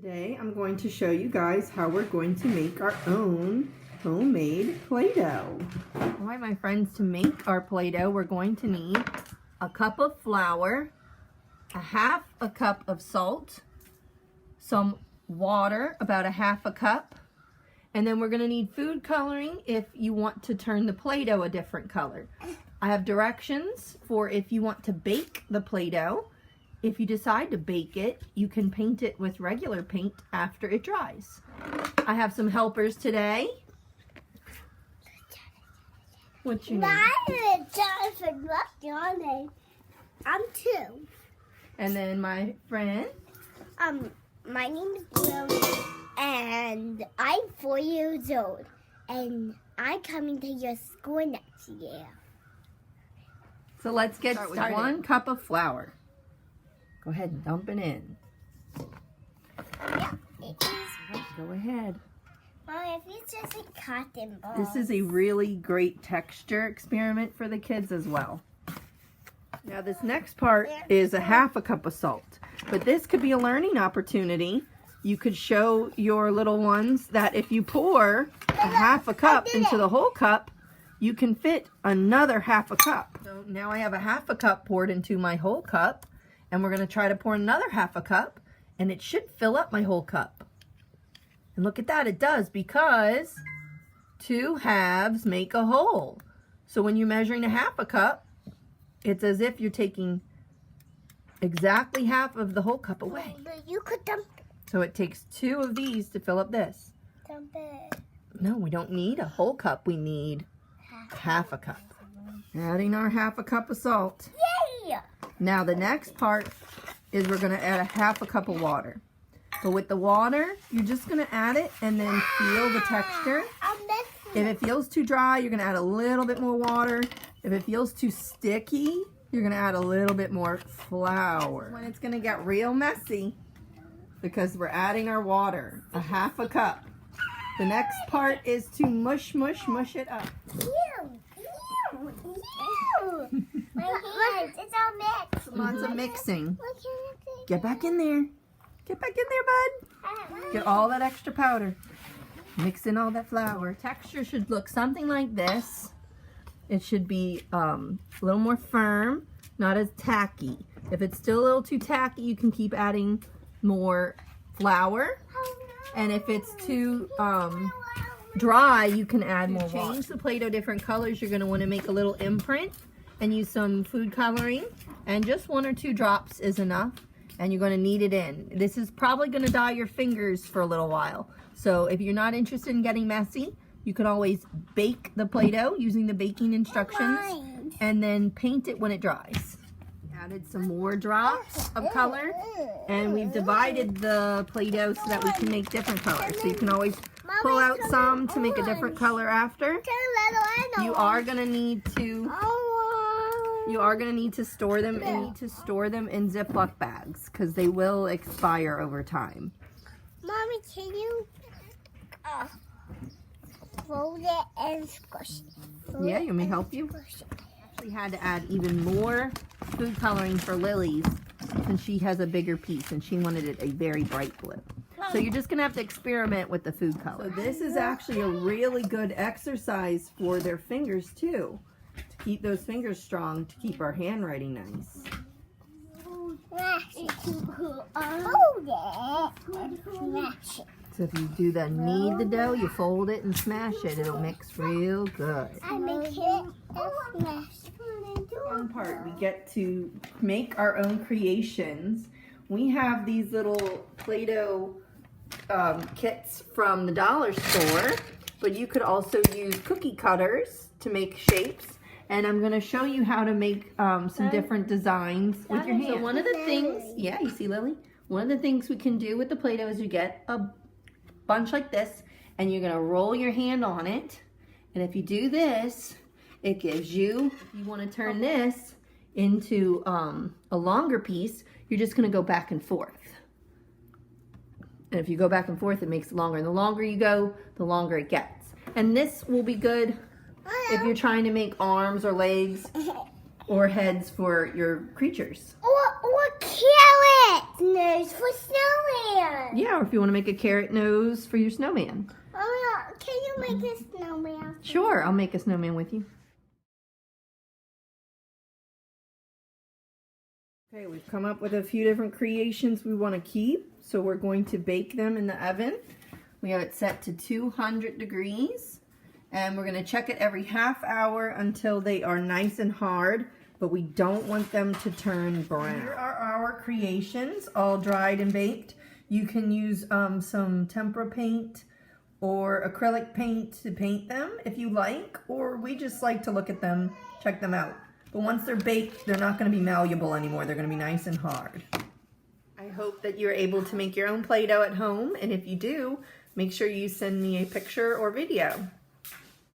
Today I'm going to show you guys how we're going to make our own homemade Play-Doh. Alright my friends, to make our Play-Doh we're going to need a cup of flour, a half a cup of salt, some water, about a half a cup, and then we're going to need food coloring if you want to turn the Play-Doh a different color. I have directions for if you want to bake the Play-Doh. If you decide to bake it, you can paint it with regular paint after it dries. I have some helpers today. What's your name? My Jonathan. What's your name? I'm 2. And then my friend. My name is Lily, and I'm 4 years old, and I'm coming to your school next year. So let's get started. 1 cup of flour. Go ahead and dump it in. Yeah, it is. Go ahead. Mom, if it's just a cotton ball. This is a really great texture experiment for the kids as well. Now this next part is a half a cup of salt. But this could be a learning opportunity. You could show your little ones that if you pour a half a cup into the whole cup, you can fit another half a cup. So now I have a half a cup poured into my whole cup. And we're going to try to pour another half a cup, and it should fill up my whole cup. And look at that, it does, because 2 halves make a whole. So when you're measuring a half a cup, it's as if you're taking exactly half of the whole cup away. You could dump it. So it takes 2 of these to fill up this. Dump it. No, we don't need a whole cup, we need half a cup. Adding our half a cup of salt. Yay! Now the next part is we're going to add a half a cup of water. But with the water, you're just going to add it and then feel the texture. If it feels too dry, you're going to add a little bit more water. If it feels too sticky, you're going to add a little bit more flour. When it's going to get real messy, because we're adding our water, a half a cup. The next part is to mush it up. My hands, it's all mixed. Lots of mixing. Get back in there. Get back in there, bud. Get all that extra powder. Mix in all that flour. Texture should look something like this. It should be a little more firm, not as tacky. If it's still a little too tacky, you can keep adding more flour. And if it's too dry, you can add more water. To change the Play-Doh different colors, you're going to want to make a little imprint and use some food coloring, and just 1 or 2 drops is enough, and you're going to knead it in. This is probably going to dye your fingers for a little while, so if you're not interested in getting messy, you can always bake the Play-Doh using the baking instructions and then paint it when it dries. Added some more drops of color, and we've divided the Play-Doh so that we can make different colors, so you can always pull out some to make a different color after. You are going to need to store them, and need to store them in Ziploc bags because they will expire over time. Mommy, can you fold it and squish it? Yeah, you want me to help you? We had to add even more food coloring for Lily's since she has a bigger piece and she wanted it a very bright blue. So you're just going to have to experiment with the food color. So this is actually a really good exercise for their fingers too. To keep those fingers strong, to keep our handwriting nice. So if you do the knead the dough, you fold it and smash it. It'll mix real good. I make it smash. Fun part, we get to make our own creations. We have these little Play-Doh kits from the dollar store, but you could also use cookie cutters to make shapes. And I'm going to show you how to make some different designs with your hands. So one of the things, yeah, you see Lily? One of the things we can do with the Play-Doh is you get a bunch like this, and you're going to roll your hand on it. And if you do this, it gives you, if you want to turn this into a longer piece, you're just going to go back and forth. And if you go back and forth, it makes it longer. And the longer you go, the longer it gets. And this will be good if you're trying to make arms or legs or heads for your creatures. Or carrots. nose for snowman. Yeah, or if you want to make a carrot nose for your snowman. Oh, yeah. Can you make a snowman? Sure, I'll make a snowman with you. Okay, we've come up with a few different creations we want to keep. So we're going to bake them in the oven. We have it set to 200 degrees. And we're going to check it every half hour until they are nice and hard. But we don't want them to turn brown. Here are our creations, all dried and baked. You can use some tempera paint or acrylic paint to paint them if you like. Or we just like to look at them, check them out. But once they're baked, they're not going to be malleable anymore. They're going to be nice and hard. I hope that you're able to make your own Play-Doh at home. And if you do, make sure you send me a picture or video.